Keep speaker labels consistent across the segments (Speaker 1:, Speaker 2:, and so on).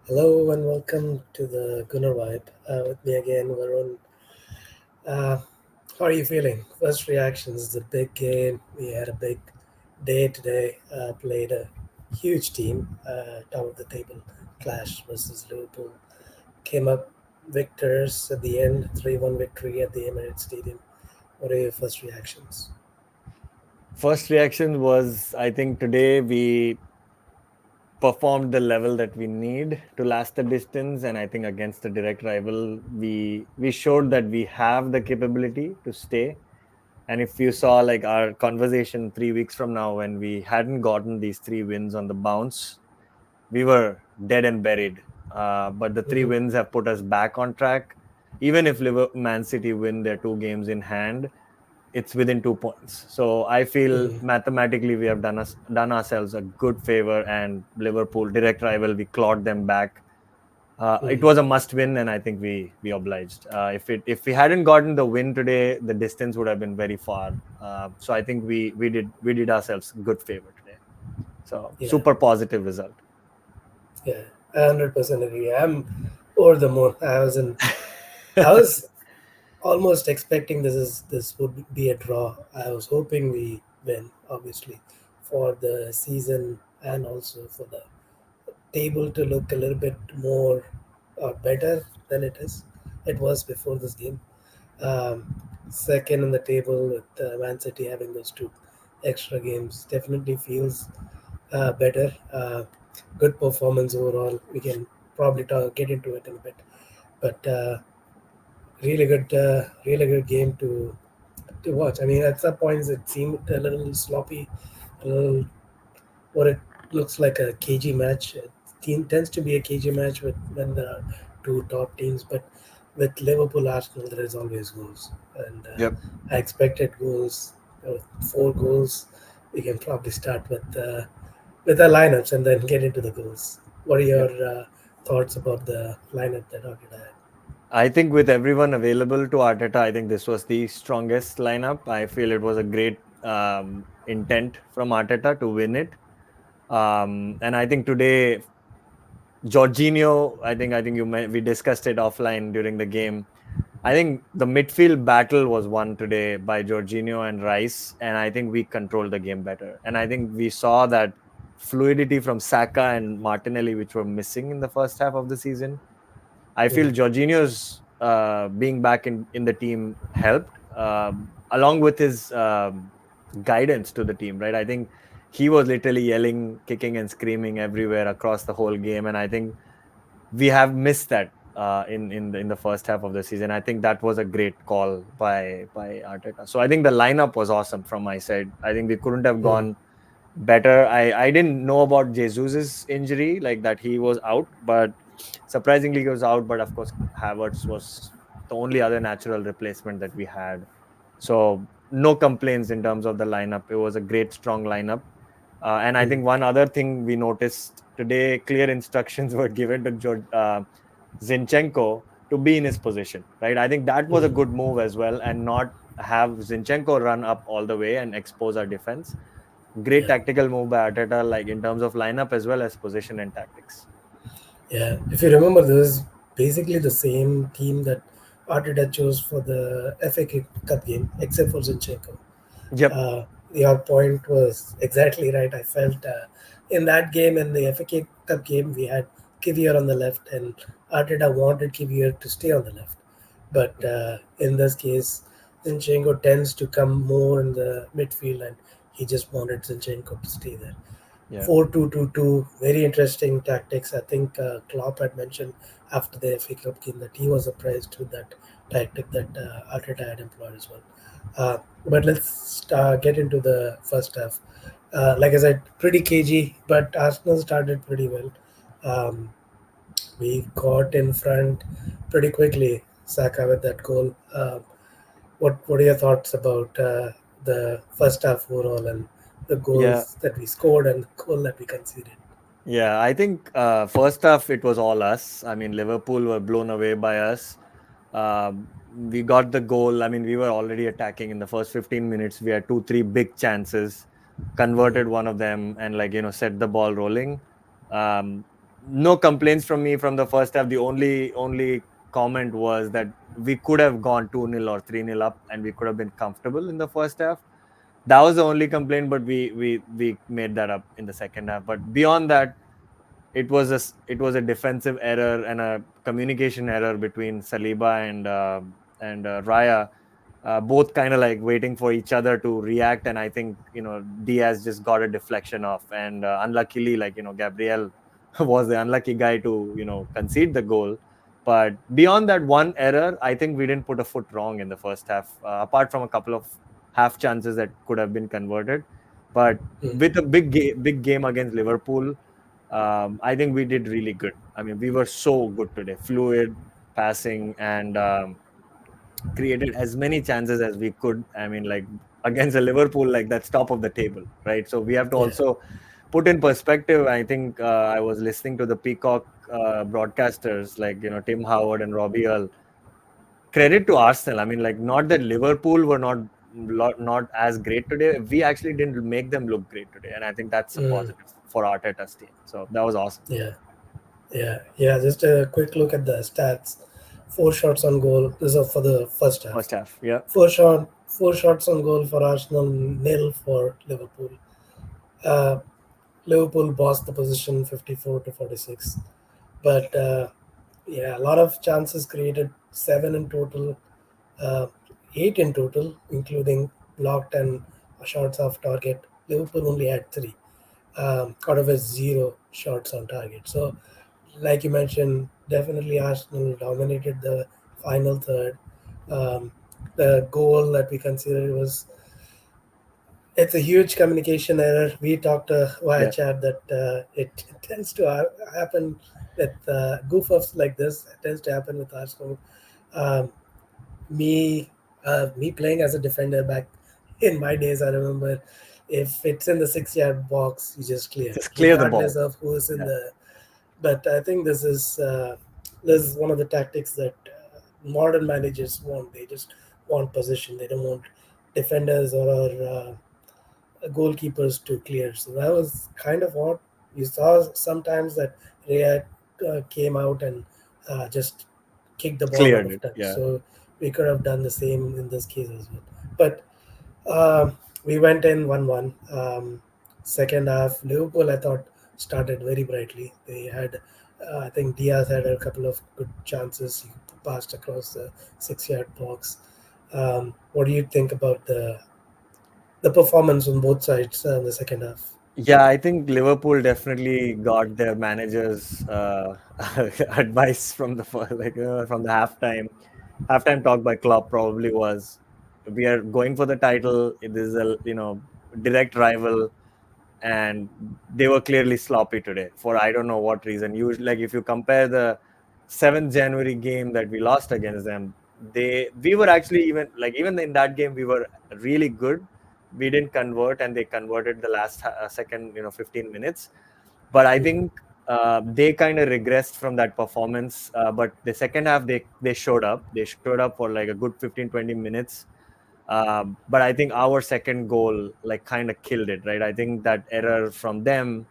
Speaker 1: Hello and welcome to the Gunnar Vibe. With me again, Varun. Uh, how are you feeling? First reactions, the big game. We had a big day today. Played a huge team, top of the table clash versus Liverpool. Came up victors at the end, 3-1 victory at the Emirates Stadium. What are your first reactions?
Speaker 2: First reaction was I think today we performed the level that we need to last the distance, and I think against the direct rival we showed that we have the capability to stay. And if you saw like our conversation 3 weeks from now, when we hadn't gotten these 3 wins on the bounce, we were dead and buried. But the three
Speaker 1: Mhm.
Speaker 2: wins have put us back on track. Even if Man City win their 2 games in hand, it's within 2 points. So I feel
Speaker 1: Mhm.
Speaker 2: mathematically we have done ourselves a good favor. And Liverpool, direct rival, we clawed them back. It
Speaker 1: Mhm.
Speaker 2: was a must win, and I think we obliged. If we hadn't gotten the win today, the distance would have been very far. So I think we did ourselves good favor today. So
Speaker 1: Yeah,
Speaker 2: super positive result.
Speaker 1: yeah, 100% agree. I'm over the moon. I was almost expecting this would be a draw. I was hoping we win, obviously, for the season and also for the table to look a little bit more or better than it is. It was before this game. Second in the table with Man City having those two extra games definitely feels better. Good performance overall. We can probably get into it in a bit, but really good game to watch. I mean, at some points it seemed a little sloppy, a little what it looks like a cagey match. It tends to be a cagey match when there are two top teams, but with Liverpool Arsenal, there is always goals, and
Speaker 2: Yep.
Speaker 1: I expected goals, uh, 4 goals. We can probably start with our lineups and then get into the goals. What are
Speaker 2: Yep.
Speaker 1: your thoughts about the lineup that Arteta had?
Speaker 2: I think with everyone available to Arteta, I think this was the strongest lineup. I feel it was a great intent from Arteta to win it. And I think today, Jorginho, I think we discussed it offline during the game. I think the midfield battle was won today by Jorginho and Rice, and I think we controlled the game better. And I think we saw that fluidity from Saka and Martinelli, which were missing in the first half of the season. I feel
Speaker 1: Mm,
Speaker 2: Jorginho's being back in the team helped, along with his guidance to the team. Right, I think he was literally yelling, kicking, and screaming everywhere across the whole game, and I think we have missed that in the first half of the season. I think that was a great call by Arteta. So I think the lineup was awesome from my side. I think we couldn't have
Speaker 1: mm,
Speaker 2: gone better. I didn't know about Jesus's injury, like that he was out, but surprisingly he was out. But of course, Havertz was the only other natural replacement that we had. So no complaints in terms of the lineup. It was a great, strong lineup. And I
Speaker 1: mm.
Speaker 2: think one other thing we noticed today, clear instructions were given to Zinchenko to be in his position, right? I think that was a good
Speaker 1: Mm.
Speaker 2: move as well, and not have Zinchenko run up all the way and expose our defense. Great
Speaker 1: Yeah,
Speaker 2: tactical move by Arteta, like in terms of lineup as well as position and tactics.
Speaker 1: yeah. If you remember, this is basically the same team that Arteta chose for the FA Cup game, except for Zinchenko.
Speaker 2: Yep.
Speaker 1: Uh, your point was exactly right. I felt in that game, in the FA Cup game, we had Kivior on the left, and Arteta wanted Kivior to stay on the left. But in this case, Zinchenko tends to come more in the midfield, and he just wanted Zinchenko to stay there.
Speaker 2: Yeah.
Speaker 1: 4-2-2-2, very interesting tactics. I think Klopp had mentioned after the FA Cup game that he was surprised with that tactic that Arteta had employed as well. But let's get into the first half. Like I said, pretty cagey, but Arsenal started pretty well. Um, we got in front pretty quickly, Saka with that goal. What are your thoughts about the first half overall and the
Speaker 2: Yeah.
Speaker 1: goals that we scored and the goal that we conceded?
Speaker 2: Yeah, I think first half it was all us. I mean, Liverpool were blown away by us. We got the goal. I mean, we were already attacking in the first 15 minutes. We had two, three big chances,
Speaker 1: Mm,
Speaker 2: converted one of them, and set the ball rolling. Um, no complaints from me from the first half. The only comment was that we could have gone 2-0 or 3-0 up, and we could have been comfortable in the first half. That was the only complaint, but we made that up in the second half. But beyond that, it was a defensive error and a communication error between Saliba and Raya, both kind of like waiting for each other to react. And I think Diaz just got a deflection off, and unluckily, like Gabriel was the unlucky guy to concede the goal. But beyond that one error, I think we didn't put a foot wrong in the first half, apart from a couple of half chances that could have been converted. But
Speaker 1: Mm.
Speaker 2: with a big game against Liverpool, I think we did really good. I mean, we were so good today, fluid passing, and created as many chances as we could. I mean, like against a Liverpool, like that's top of the table, right? So we have to
Speaker 1: Yeah.
Speaker 2: also put in perspective. I think I was listening to the Peacock broadcasters, like Tim Howard and Robbie Earl. Credit to Arsenal. I mean, like not that Liverpool were not as great today. We actually didn't make them look great today, and I think that's a
Speaker 1: Mm.
Speaker 2: positive for Arteta's team. So that was awesome.
Speaker 1: Yeah. Yeah. Just a quick look at the stats. Four shots on goal. This is for the first half.
Speaker 2: First half, yeah,
Speaker 1: Four shots on goal for Arsenal, nil for Liverpool. Uh, Liverpool bossed the position 54 to 46. But yeah, a lot of chances created, seven in total, uh, eight in total, including blocked and shots off target. Liverpool only had three out of a zero shots on target. So, like you mentioned, definitely Arsenal dominated the final third. Um, the goal that we considered was, it's a huge communication error. We talked via
Speaker 2: yeah,
Speaker 1: chat that it tends to happen with goof ups like this. It tends to happen with Arsenal. Um, me playing as a defender back in my days, I remember if it's in the 6 yard box, you just clear,
Speaker 2: just clear the
Speaker 1: regardless
Speaker 2: ball.
Speaker 1: of who is in
Speaker 2: Yeah,
Speaker 1: the. But I think this is one of the tactics that modern managers want. They just want position. They don't want defenders or goalkeepers to clear. So that was kind of what you saw sometimes, that Riyad came out and just kicked the ball out
Speaker 2: cleared
Speaker 1: of
Speaker 2: it.
Speaker 1: touch.
Speaker 2: Yeah.
Speaker 1: So we could have done the same in this case as well. But we went in 1-1. Second half, Liverpool, I thought, started very brightly. They had, I think Diaz had a couple of good chances. He passed across the 6 yard box. What do you think about the performance on both sides in the second half?
Speaker 2: Yeah, I think Liverpool definitely got their manager's advice from the from the halftime talk by Klopp. Probably was, we are going for the title. It is a direct rival, and they were clearly sloppy today for I don't know what reason. Usually, like if you compare the 7th January game that we lost against them, we were actually, even in that game we were really good. We didn't convert, and they converted the last second 15 minutes. But I
Speaker 1: Mm,
Speaker 2: think they kind of regressed from that performance. But the second half, they showed up. They showed up for like a good 15-20 minutes. But I think our second goal like kind of killed it, right? I think that error from them,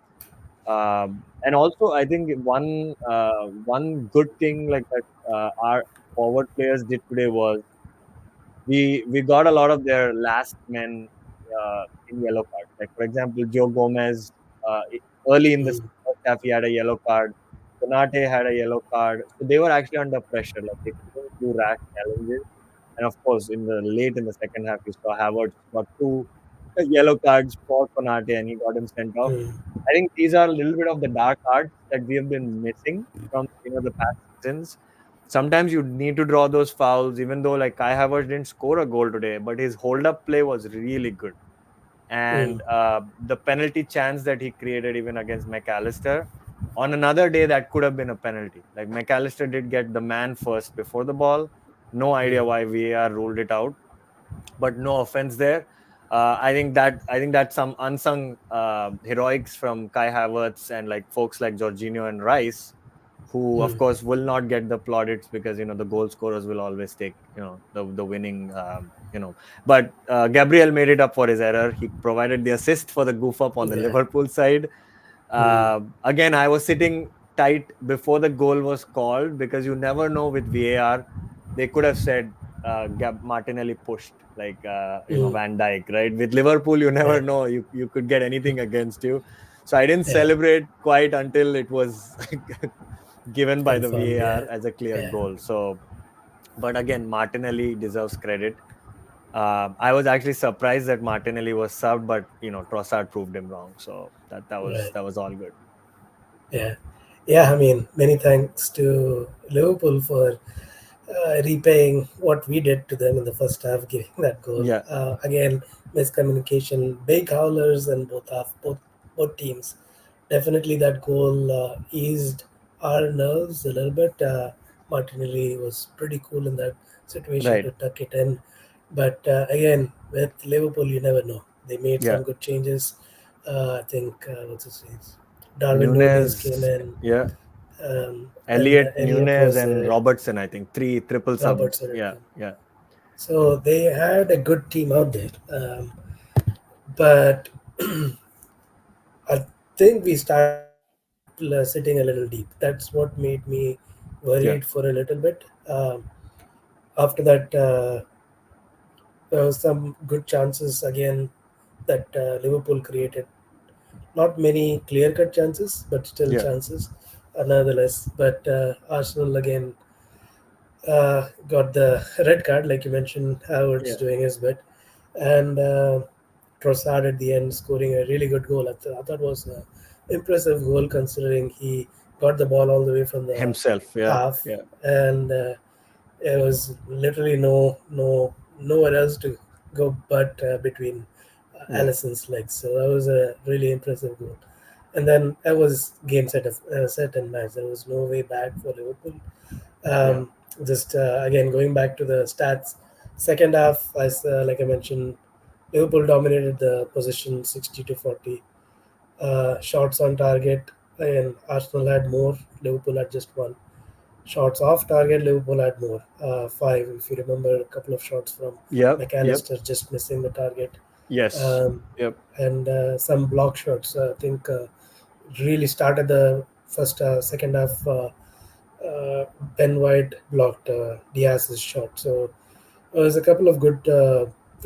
Speaker 2: and also I think one good thing like that our forward players did today was we got a lot of their last men in yellow cards. Like for example, Joe Gomez, early in the
Speaker 1: mm,
Speaker 2: first half he had a yellow card. Konate had a yellow card, so they were actually under pressure. Like they couldn't do rash challenges. And of course, late in the second half, you saw Havertz got two yellow cards for Konate, and he got him sent off.
Speaker 1: mm,
Speaker 2: I think these are a little bit of the dark arts that we have been missing from the past seasons. Sometimes you need to draw those fouls, even though like Kai Havertz didn't score a goal today, but his hold up play was really good.
Speaker 1: mm,
Speaker 2: And the penalty chance that he created even against McAllister, on another day that could have been a penalty. Like McAllister did get the man first before the ball. No idea
Speaker 1: mm,
Speaker 2: why VAR ruled it out, but no offense there. I think that's some unsung heroics from Kai Havertz and like folks like Jorginho and Rice, who of
Speaker 1: mm.
Speaker 2: course will not get the plaudits because the goal scorers will always take the winning. But Gabriel made it up for his error. He provided the assist for the goof up on the
Speaker 1: Yeah.
Speaker 2: Liverpool side.
Speaker 1: Mm,
Speaker 2: Again, I was sitting. tight before the goal was called, because you never know with VAR. They could have said Martinelli pushed, like
Speaker 1: Mm,
Speaker 2: Van Dijk, right? With Liverpool, you never
Speaker 1: yeah,
Speaker 2: know. You could get anything against you. So I didn't
Speaker 1: yeah,
Speaker 2: celebrate quite until it was given by the
Speaker 1: confirmed.
Speaker 2: VAR
Speaker 1: Yeah,
Speaker 2: as a clear
Speaker 1: yeah,
Speaker 2: goal. So, but again, Martinelli deserves credit. I was actually surprised that Martinelli was subbed, but Trossard proved him wrong. So
Speaker 1: right.
Speaker 2: that was all good.
Speaker 1: Yeah, yeah. I mean, many thanks to Liverpool for repaying what we did to them in the first half, giving that goal.
Speaker 2: Yeah,
Speaker 1: Again, miscommunication, big howlers, and both teams. Definitely, that goal eased our nerves a little bit. Martinelli was pretty cool in that situation
Speaker 2: right.
Speaker 1: to tuck it in. But again, with Liverpool, you never know. They made
Speaker 2: Yeah,
Speaker 1: some good changes. I think, what's his name? Darwin Nunez came
Speaker 2: Nunes.
Speaker 1: in,
Speaker 2: Yeah,
Speaker 1: and
Speaker 2: Elliot,
Speaker 1: Elliot
Speaker 2: Nunes,
Speaker 1: was
Speaker 2: and Robertson. I think three triple sub.
Speaker 1: Robertson had
Speaker 2: Yeah,
Speaker 1: come.
Speaker 2: yeah,
Speaker 1: So they had a good team out there. But I think we started sitting a little deep. That's what made me
Speaker 2: yeah,
Speaker 1: worried for a little bit. After that, there was some good chances again that Liverpool created. Not many clear-cut chances, but still
Speaker 2: yeah,
Speaker 1: chances, nonetheless. But Arsenal again got the red card, like you mentioned. Howard's
Speaker 2: yeah.
Speaker 1: doing his bit, and Trossard at the end scoring a really good goal. I thought was an impressive goal considering he got the ball all the way from the
Speaker 2: Himself. Yeah,
Speaker 1: half,
Speaker 2: yeah,
Speaker 1: and there was literally nowhere else to go but between
Speaker 2: yeah,
Speaker 1: Allison's legs. So that was a really impressive goal. And then that was game set and match. There was no way back for Liverpool.
Speaker 2: yeah,
Speaker 1: Um, just again going back to the stats, second half, as like I mentioned, Liverpool dominated the position 60-40. Shots on target, and Arsenal had more. Liverpool had just one. Shots off target, Liverpool had more. Five, if you remember, a couple of shots from
Speaker 2: yep, yep,
Speaker 1: McAllister just missing the target,
Speaker 2: yes,
Speaker 1: um,
Speaker 2: yep,
Speaker 1: and some block shots. I think really started the second half. Ben White blocked Diaz's shot. So there's a couple of good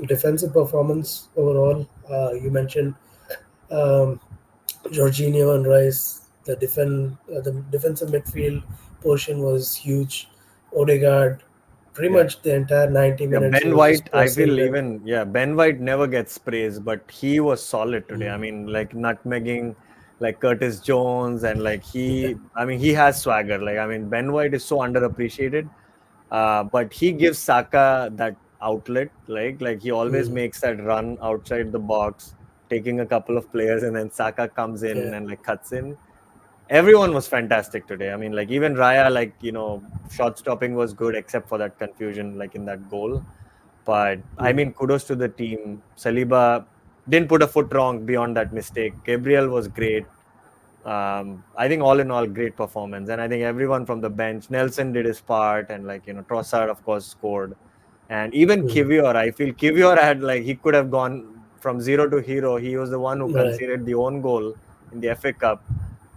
Speaker 1: defensive performance overall. You mentioned um, Jorginho and Rice. The defensive midfield portion was huge. Odegaard, pretty
Speaker 2: yeah.
Speaker 1: much the entire 90
Speaker 2: Yeah,
Speaker 1: minutes he
Speaker 2: Ben
Speaker 1: was just
Speaker 2: White, I
Speaker 1: pressing
Speaker 2: feel
Speaker 1: them.
Speaker 2: even, yeah, Ben White never gets praise, but he was solid today. I
Speaker 1: Mm,
Speaker 2: mean, like nutmegging like Curtis Jones, and like
Speaker 1: yeah,
Speaker 2: I mean, he has swagger. Like, I mean, Ben White is so underappreciated, but he gives Saka that outlet. Like he always
Speaker 1: mm,
Speaker 2: makes that run outside the box, taking a couple of players, and then Saka comes in
Speaker 1: yeah,
Speaker 2: and like cuts in. Everyone was fantastic today. I mean, like even Raya, like shot stopping was good except for that confusion, like in that goal. But I
Speaker 1: mm,
Speaker 2: mean, kudos to the team. Saliba didn't put a foot wrong beyond that mistake. Gabriel was great. I think all in all, great performance. And I think everyone from the bench, Nelson did his part, and like Trossard, of course, scored. And even
Speaker 1: mm,
Speaker 2: Kivior, I feel Kivior had like he could have gone from zero to hero. He was the one who
Speaker 1: right,
Speaker 2: conceded the own goal in the FA Cup.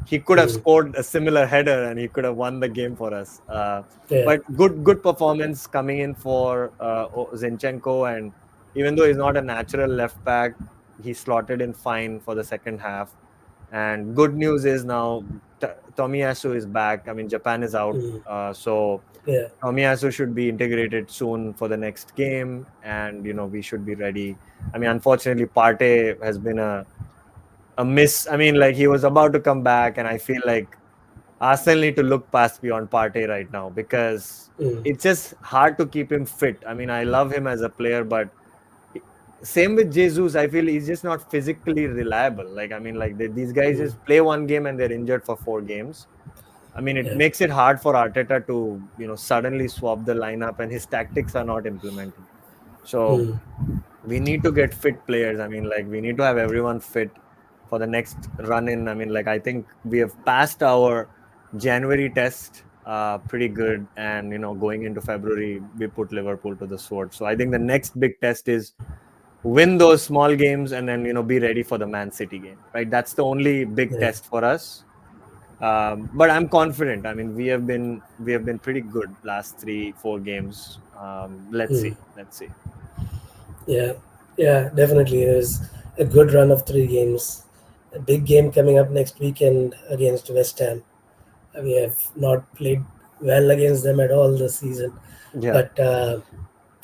Speaker 2: He could have
Speaker 1: mm,
Speaker 2: scored a similar header and he could have won the game for us.
Speaker 1: yeah,
Speaker 2: But good performance coming in for Zinchenko, and even though he's not a natural left back, he slotted in fine for the second half. And good news is now Tomiyasu is back. I mean, Japan is out,
Speaker 1: mm,
Speaker 2: so
Speaker 1: yeah,
Speaker 2: Tomiyasu should be integrated soon for the next game, and we should be ready. I mean, unfortunately, Partey has been a miss. I mean, like he was about to come back, and I feel like Arsenal need to look past beyond Partey right now, because
Speaker 1: mm,
Speaker 2: it's just hard to keep him fit. I mean, I love him as a player, but same with Jesus. I feel he's just not physically reliable. Like, I mean, like these guys
Speaker 1: mm,
Speaker 2: just play one game and they're injured for 4 games. I mean, it
Speaker 1: yeah,
Speaker 2: makes it hard for Arteta to suddenly swap the lineup, and his tactics are not implemented. So
Speaker 1: mm,
Speaker 2: we need to get fit players. I mean, like we need to have everyone fit for the next run in. I mean, like I think we have passed our January test pretty good, and going into February we put Liverpool to the sword. So I think the next big test is win those small games, and then be ready for the Man City game. Right, that's the only big
Speaker 1: yeah,
Speaker 2: test for us. But I'm confident. I mean, we have been pretty good last 3-4 games. Let's
Speaker 1: Hmm.
Speaker 2: see. Let's see.
Speaker 1: Yeah, yeah, definitely. There's a good run of 3 games. A big game coming up next weekend against West Ham. We have not played well against them at all this season,
Speaker 2: Yeah.
Speaker 1: but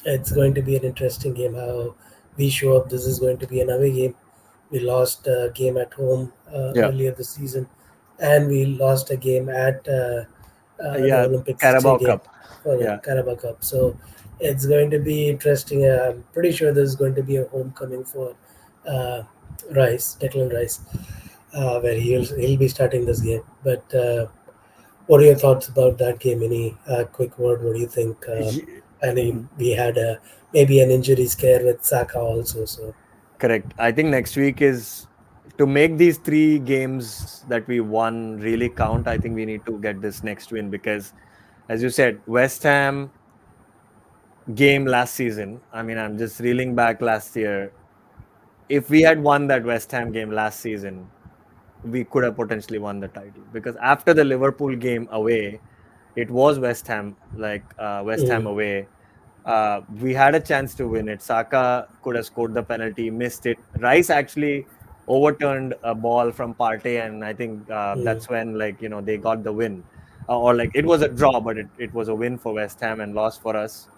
Speaker 1: it's going to be an interesting game. How we show up. This is going to be an away game. We lost a game at home
Speaker 2: Yeah.
Speaker 1: earlier this season, and we lost a game at the
Speaker 2: Yeah.
Speaker 1: Olympic
Speaker 2: Carabao
Speaker 1: Stadium
Speaker 2: Cup.
Speaker 1: for the
Speaker 2: Yeah.
Speaker 1: Carabao Cup. So it's going to be interesting. I'm pretty sure there's going to be a homecoming for uh, Declan Rice, where he'll be starting this game. But what are your thoughts about that game? Any quick word? What do you think?
Speaker 2: Ye-
Speaker 1: I mean, we had maybe an injury scare with Saka also. So,
Speaker 2: Correct. I think next week is to make these 3 games that we won really count. I think we need to get this next win because, as you said, West Ham game last season. I mean, I'm just reeling back last year. If we had won that West Ham game last season, we could have potentially won the title because after the Liverpool game away, it was West Ham, like West Ham
Speaker 1: mm,
Speaker 2: away. We had a chance to win it. Saka could have scored the penalty, missed it. Rice actually overturned a ball from Partey, and I think
Speaker 1: mm,
Speaker 2: that's when, like, they got the win. Or like it was a draw, but it was a win for West Ham and loss for us.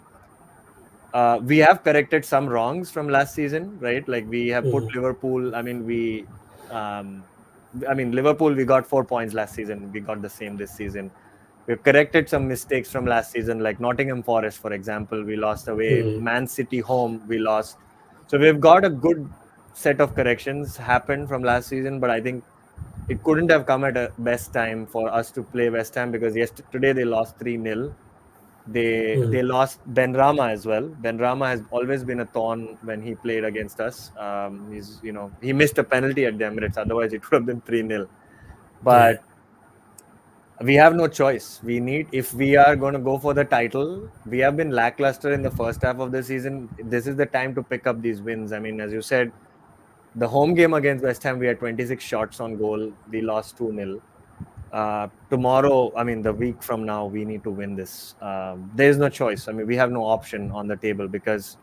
Speaker 2: We have corrected some wrongs from last season, right? Like we have put
Speaker 1: mm,
Speaker 2: Liverpool. Um, I mean, Liverpool. We got 4 points last season. We got the same this season. We've corrected some mistakes from last season, like Nottingham Forest, for example. We lost away.
Speaker 1: mm,
Speaker 2: Man City home, we lost. So we've got a good set of corrections happened from last season, but I think it couldn't have come at a best time for us to play West Ham because today they lost 3-0. They
Speaker 1: mm,
Speaker 2: lost Ben Rama as well. Ben Rama has always been a thorn when he played against us. He missed a penalty at the Emirates. Otherwise, it would have been 3-0.
Speaker 1: yeah,
Speaker 2: But we have no choice. If we are going to go for the title, we have been lackluster in the first half of the season. This is the time to pick up these wins. I mean, as you said, the home game against West Ham, we had 26 shots on goal. We lost 2-0. Tomorrow, I mean, the week from now, we need to win this. There is no choice. I mean, we have no option on the table because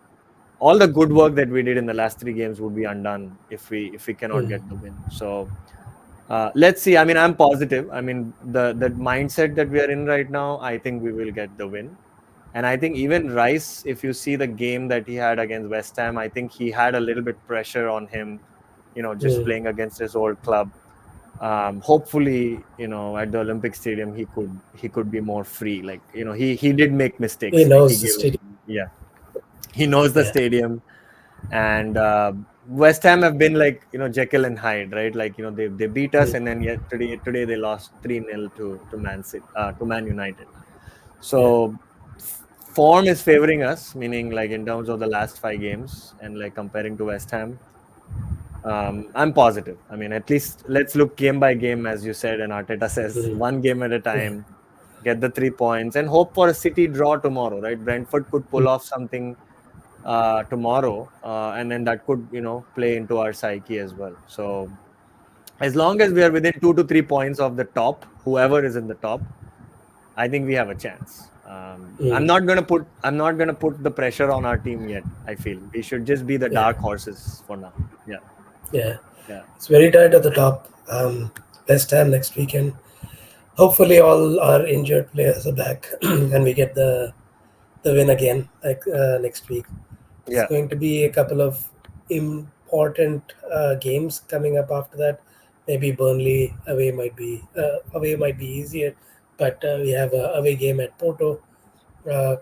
Speaker 2: all the good work that we did in the last 3 games would be undone if we cannot
Speaker 1: mm,
Speaker 2: get the win. So let's see. I mean, I'm positive. I mean, the mindset that we are in right now, I think we will get the win. And I think even Rice, if you see the game that he had against West Ham, I think he had a little bit pressure on him, just
Speaker 1: mm.
Speaker 2: playing against his old club. Hopefully, at the Olympic Stadium, he could be more free. Like, he did make
Speaker 1: He
Speaker 2: mistakes. Like he
Speaker 1: knows the
Speaker 2: gave,
Speaker 1: stadium.
Speaker 2: yeah, he knows the
Speaker 1: Yeah,
Speaker 2: stadium. And West Ham have been like, Jekyll and Hyde, right? Like, they beat us,
Speaker 1: mm,
Speaker 2: and then yet today they lost 3-0 to Man City, to Man United.
Speaker 1: yeah,
Speaker 2: So form is favoring us, meaning like in terms of the last 5 games and like comparing to West Ham. I'm positive. I mean, at least let's look game by game, as you said, and Arteta says,
Speaker 1: mm,
Speaker 2: one game at a
Speaker 1: yeah,
Speaker 2: time, get the 3 points, and hope for a City draw tomorrow, right? Brentford could
Speaker 1: mm,
Speaker 2: pull off something tomorrow, and then that could, play into our psyche as well. So as long as we are within 2 to 3 points of the top, whoever is in the top, I think we have a chance. I'm
Speaker 1: mm,
Speaker 2: not gonna put the pressure on our team yet. I feel we should just be the
Speaker 1: yeah,
Speaker 2: dark horses for now. Yeah,
Speaker 1: yeah.
Speaker 2: yeah,
Speaker 1: It's very tight at the top. West Ham next weekend. Hopefully, all our injured players are back, and we get the win again like next week. It's
Speaker 2: yeah,
Speaker 1: going to be a couple of important games coming up after that. Maybe Burnley away might be easier, but we have a away game at Porto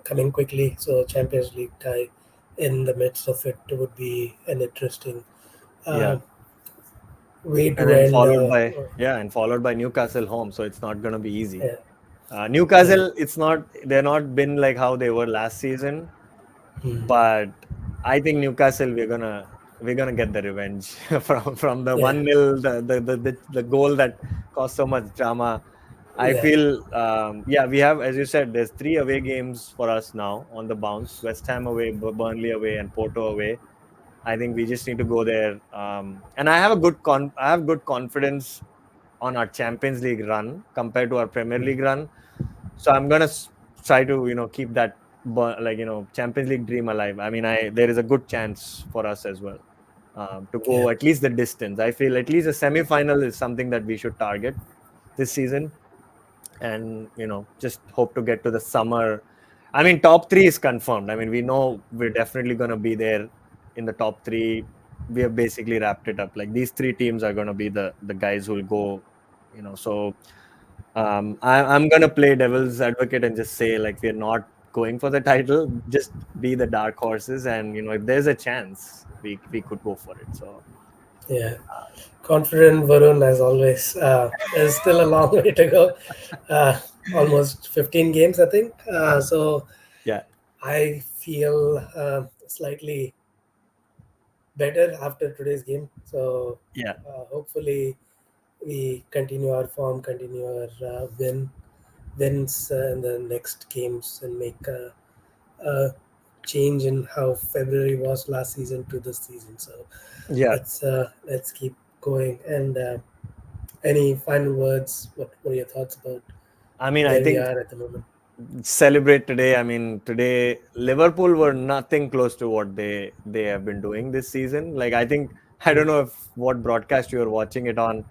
Speaker 1: coming quickly. So Champions League tie in the midst of it would be an interesting
Speaker 2: yeah.
Speaker 1: uh, way
Speaker 2: And
Speaker 1: to
Speaker 2: then
Speaker 1: end.
Speaker 2: followed by Newcastle home, so it's not gonna be easy.
Speaker 1: Yeah, yeah,
Speaker 2: Newcastle, they're not been like how they were last season,
Speaker 1: mm,
Speaker 2: but I think Newcastle we're gonna get the revenge from the
Speaker 1: yeah,
Speaker 2: 1-0, the goal that caused so much drama. I
Speaker 1: yeah,
Speaker 2: feel, yeah, we have, as you said, there's 3 away games for us now on the bounce: West Ham away, Burnley away, and Porto away. I think we just need to go there, and I have good confidence on our Champions League run compared to our Premier League run. So I'm gonna try to keep that Champions League dream alive. I mean, I there is a good chance for us as well to
Speaker 1: Yeah,
Speaker 2: go at least the distance. I feel at least a semi-final is something that we should target this season, and just hope to get to the summer. I mean, top three is confirmed. I mean, we know we're definitely going to be there in the top three. We have basically wrapped it up. Like these three teams are going to be the guys who will go. So I'm going to play devil's advocate and just say like we're not going for the title. Just be the dark horses, and if there's a chance, we could go for it. So
Speaker 1: yeah. Confident Varun as always. There's still a long way to go. Uh, Almost 15 games, I think. So
Speaker 2: yeah,
Speaker 1: I feel slightly better after today's game. So
Speaker 2: yeah,
Speaker 1: hopefully we continue our form, continue our wins in the next games, and make a change in how February was last season to this season. So
Speaker 2: yeah.
Speaker 1: let's keep going. And any final words? What are your thoughts about
Speaker 2: I mean, I
Speaker 1: where we
Speaker 2: think
Speaker 1: are at the moment?
Speaker 2: celebrate today. I mean, today Liverpool were nothing close to what they have been doing this season. Like I think I don't
Speaker 1: Mm,
Speaker 2: know if what broadcast you were watching it on,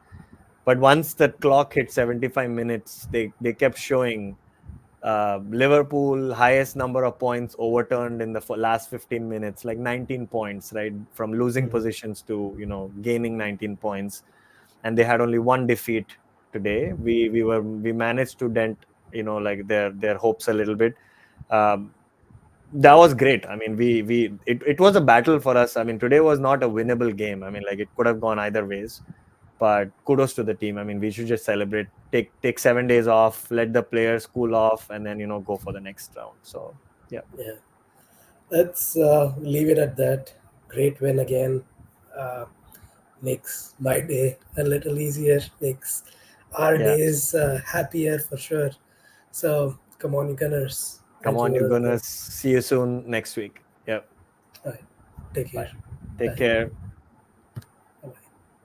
Speaker 2: but once the clock hit 75 minutes, they kept showing Liverpool highest number of points overturned in the last 15 minutes, like 19 points, right, from losing
Speaker 1: mm,
Speaker 2: positions to gaining 19 points, and they had only one defeat today. We managed to dent like their hopes a little bit. Um, that was great. I mean, it was a battle for us. I mean, today was not a winnable game. I mean, like it could have gone either ways, but kudos to the team. I mean, we should just celebrate, take 7 days off, let the players cool off, and then go for the next round. So yeah,
Speaker 1: yeah, let's leave it at that. Great win again. Uh, Makes my day a little easier. Makes our
Speaker 2: yeah.
Speaker 1: days happier for sure. So come on, you Gunners.
Speaker 2: Come
Speaker 1: Thank you,
Speaker 2: on, you're
Speaker 1: Varun,
Speaker 2: gonna
Speaker 1: again.
Speaker 2: see you soon next week. Yep.
Speaker 1: All right, take care.
Speaker 2: Bye. Take
Speaker 1: Bye.
Speaker 2: care.